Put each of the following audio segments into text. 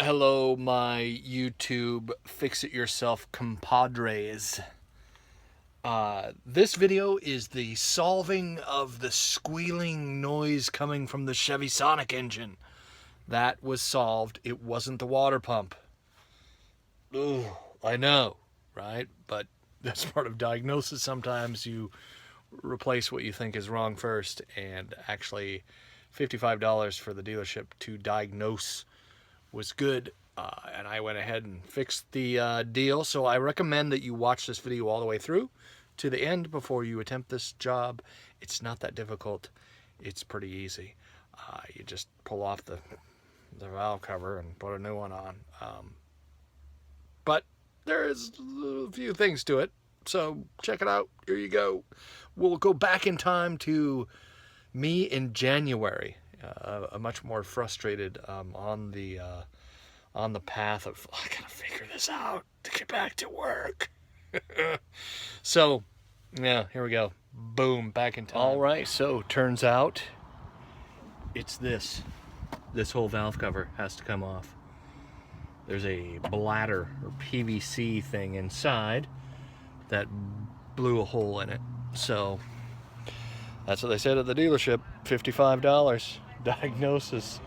Hello, my YouTube fix-it-yourself compadres. This video is the solving of the squealing noise coming from the Chevy Sonic engine. That was solved. It wasn't the water pump. Ooh, I know, right? But that's part of diagnosis. Sometimes you replace what you think is wrong first, and actually $55 for the dealership to diagnose was good, and I went ahead and fixed the deal. So I recommend that you watch this video all the way through to the end before you attempt this job. It's not that difficult. It's pretty easy. You just pull off the valve cover and put a new one on. But there is a few things to it, so check it out. Here you go. We'll go back in time to me in January. A much more frustrated on the path of, I gotta figure this out to get back to work. So yeah, here we go. Boom, back in time. All right, so turns out it's this whole valve cover has to come off. There's a bladder or PVC thing inside that blew a hole in it. So that's what they said at the dealership, $55 diagnosis,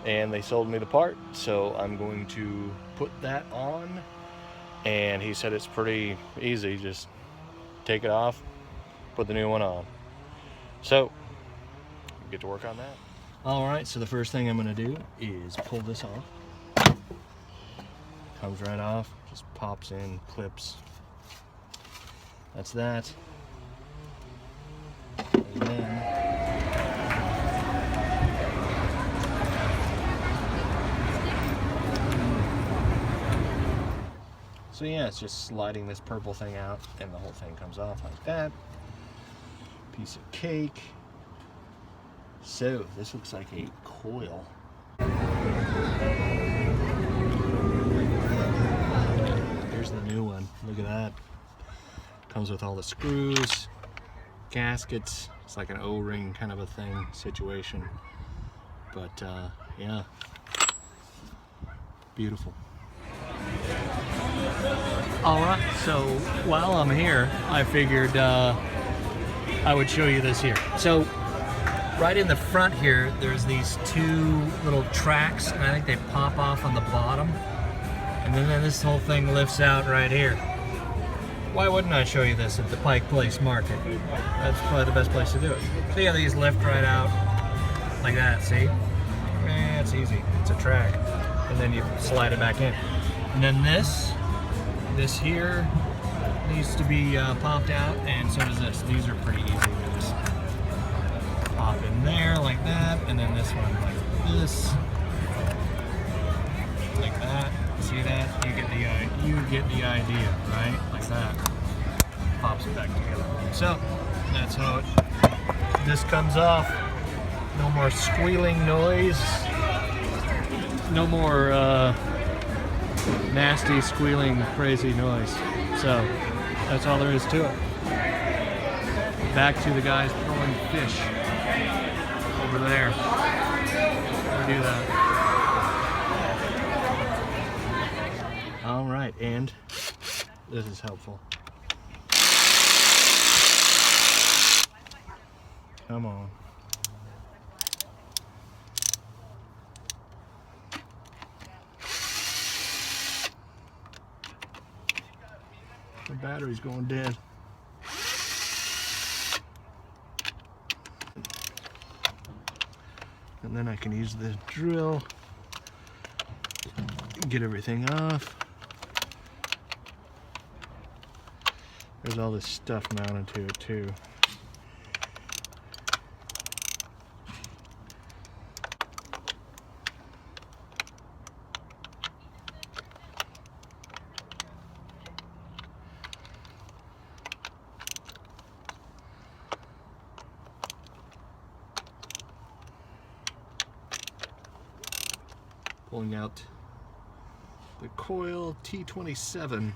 and they sold me the part. So I'm going to put that on, and he said it's pretty easy, just take it off, put the new one on. So get to work on that. All right, so the first thing I'm going to do is pull this off. Comes right off, just pops in, clips. That's that. And then so yeah, it's just sliding this purple thing out and the whole thing comes off like that. Piece of cake. So this looks like a coil. Here's the new one. Look at that. Comes with all the screws, gaskets. It's like an O-ring kind of a thing situation. But yeah, beautiful. All right, so while I'm here, I figured I would show you this here. So right in the front here, there's these two little tracks, and I think they pop off on the bottom. And then this whole thing lifts out right here. Why wouldn't I show you this at the Pike Place Market? That's probably the best place to do it. So yeah, these lift right out like that, see? It's easy, it's a track. And then you slide it back in. And then this here needs to be popped out, and so does this. These are pretty easy. You just pop in there like that, and then this one like this, like that. See that? You get the idea, right? Like that. Pops it back together. So that's how this comes off. No more squealing noise. No more nasty, squealing, crazy noise. So that's all there is to it. Back to the guys throwing fish over there. We'll do that. All right, and this is helpful. Come on. The battery's going dead. And then I can use the drill, get everything off. There's all this stuff mounted to it too. Pulling out the coil T27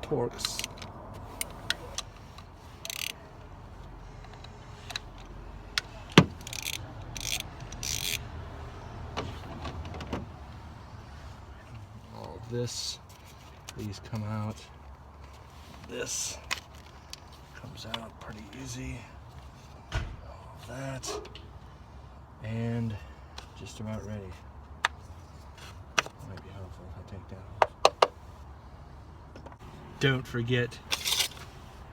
Torx. these come out. This comes out pretty easy. All of that, and just about ready. Might be helpful if I take that off. Don't forget,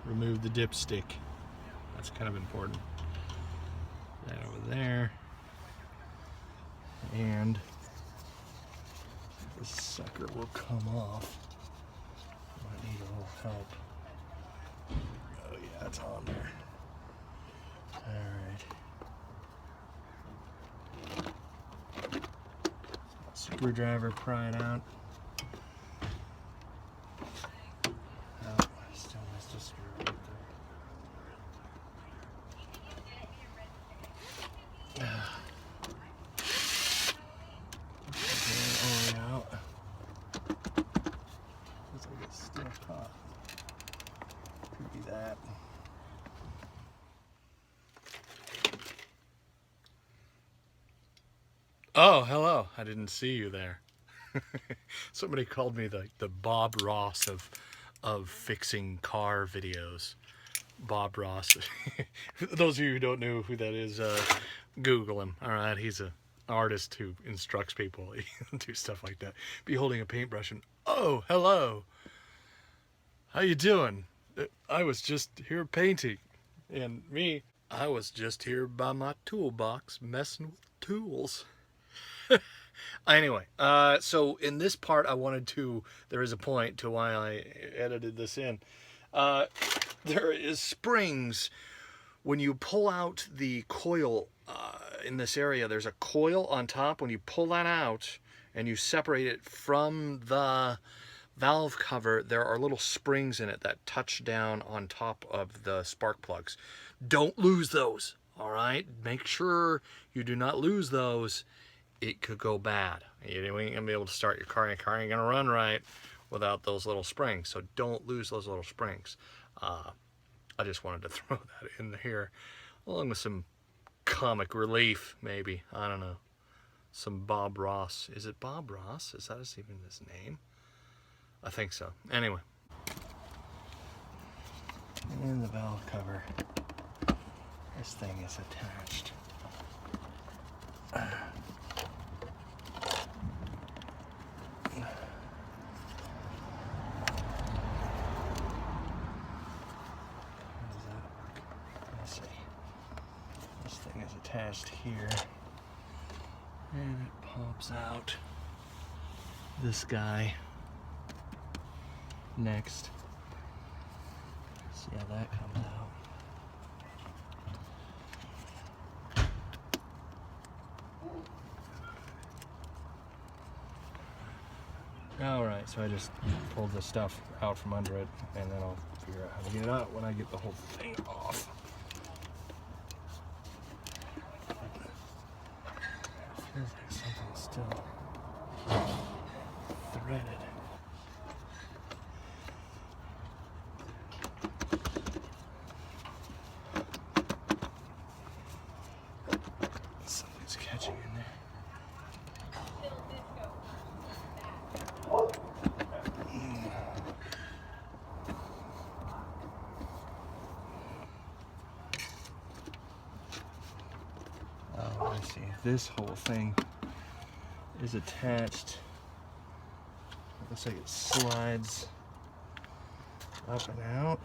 remove the dipstick. That's kind of important. That over there. And this sucker will come off. Might need a little help. Oh yeah, it's on there. Alright. Screwdriver, pry it out. Oh, still missed a screw right there. All out. Looks like it's still hot. Could be that. Oh, hello. I didn't see you there. Somebody called me the Bob Ross of fixing car videos. Bob Ross. Those of you who don't know who that is, Google him. All right, he's an artist who instructs people do stuff like that. Be holding a paintbrush and, oh, hello. How you doing? I was just here painting. And me, I was just here by my toolbox messing with tools. Anyway, so in this part there is a point to why I edited this in. There is springs. When you pull out the coil in this area, there's a coil on top. When you pull that out and you separate it from the valve cover, there are little springs in it that touch down on top of the spark plugs. Don't lose those, all right? Make sure you do not lose those. It could go bad. You ain't going to be able to start your car. Your car ain't going to run right without those little springs. So don't lose those little springs. I just wanted to throw that in here, along with some comic relief, maybe. I don't know. Some Bob Ross. Is it Bob Ross? Is that even his name? I think so. Anyway. And the valve cover. This thing is attached. Attached here, and it pops out. This guy next. See how that comes out. Alright, so I just pulled the stuff out from under it, and then I'll figure out how to get it out when I get the whole thing off. Feels like something's still threaded. Something's catching in there. Oh, I see. This whole thing is attached. It looks like it slides up and out.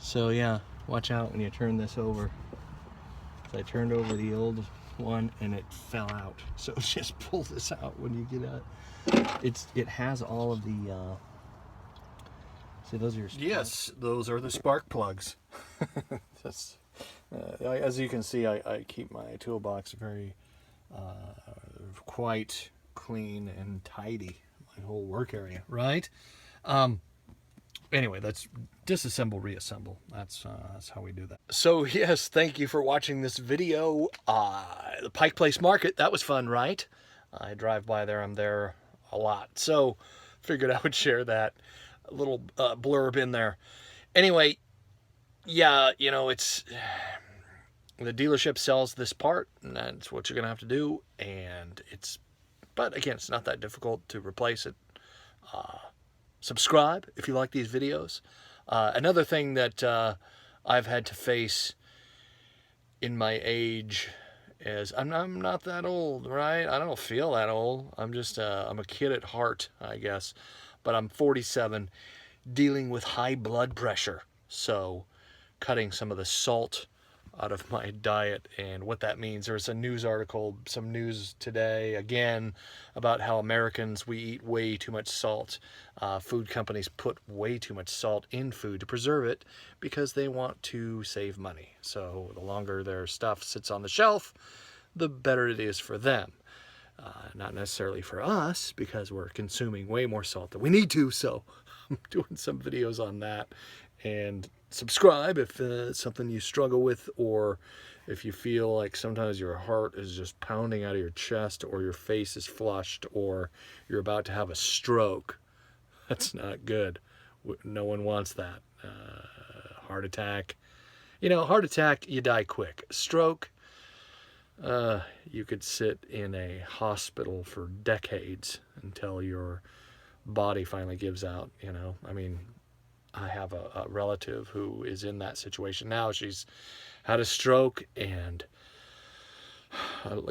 So yeah, watch out when you turn this over. So I turned over the old one and it fell out. So just pull this out when you get out. It has all of the see, those are your spark. Yes, those are the spark plugs. That's, as you can see, I keep my toolbox very quite clean and tidy. My whole work area, right? Anyway, that's disassemble, reassemble. That's how we do that. So yes, thank you for watching this video. The Pike Place Market, that was fun, right? I drive by there. I'm there a lot. So figured I would share that little blurb in there. Anyway, yeah, you know, it's the dealership sells this part, and that's what you're gonna have to do. And but again, it's not that difficult to replace it. Subscribe if you like these videos. Another thing that I've had to face in my age is I'm not that old, right? I don't feel that old. I'm just I'm a kid at heart, I guess. But I'm 47, dealing with high blood pressure. So cutting some of the salt out of my diet and what that means. There's a news article, some news today, again, about how Americans, we eat way too much salt. Food companies put way too much salt in food to preserve it because they want to save money. So the longer their stuff sits on the shelf, the better it is for them. Not necessarily for us, because we're consuming way more salt than we need to. So I'm doing some videos on that. And subscribe if it's something you struggle with, or if you feel like sometimes your heart is just pounding out of your chest, or your face is flushed, or you're about to have a stroke. That's not good. No one wants that. Heart attack. You know, heart attack, you die quick. Stroke, you could sit in a hospital for decades until your body finally gives out, you know. I mean, I have a relative who is in that situation now. She's had a stroke, and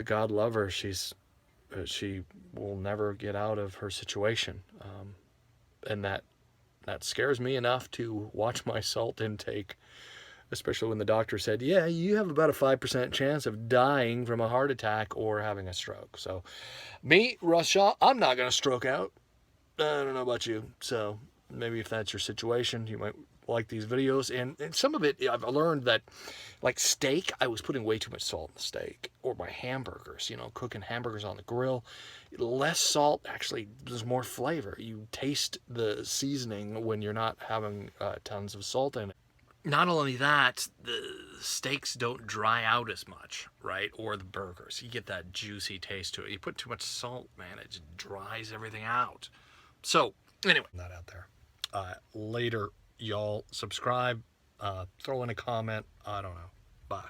God love her, she will never get out of her situation, and that scares me enough to watch my salt intake, especially when the doctor said, yeah, you have about a 5% chance of dying from a heart attack or having a stroke. So me, Russ Shaw, I'm not going to stroke out. I don't know about you. So maybe if that's your situation, you might like these videos. And some of it, I've learned that, like steak, I was putting way too much salt in the steak. Or my hamburgers, you know, cooking hamburgers on the grill. Less salt, actually, there's more flavor. You taste the seasoning when you're not having tons of salt in it. Not only that, the steaks don't dry out as much, right? Or the burgers. You get that juicy taste to it. You put too much salt, man, it just dries everything out. So, anyway, not out there. Later, y'all. Subscribe. Throw in a comment. I don't know. Bye.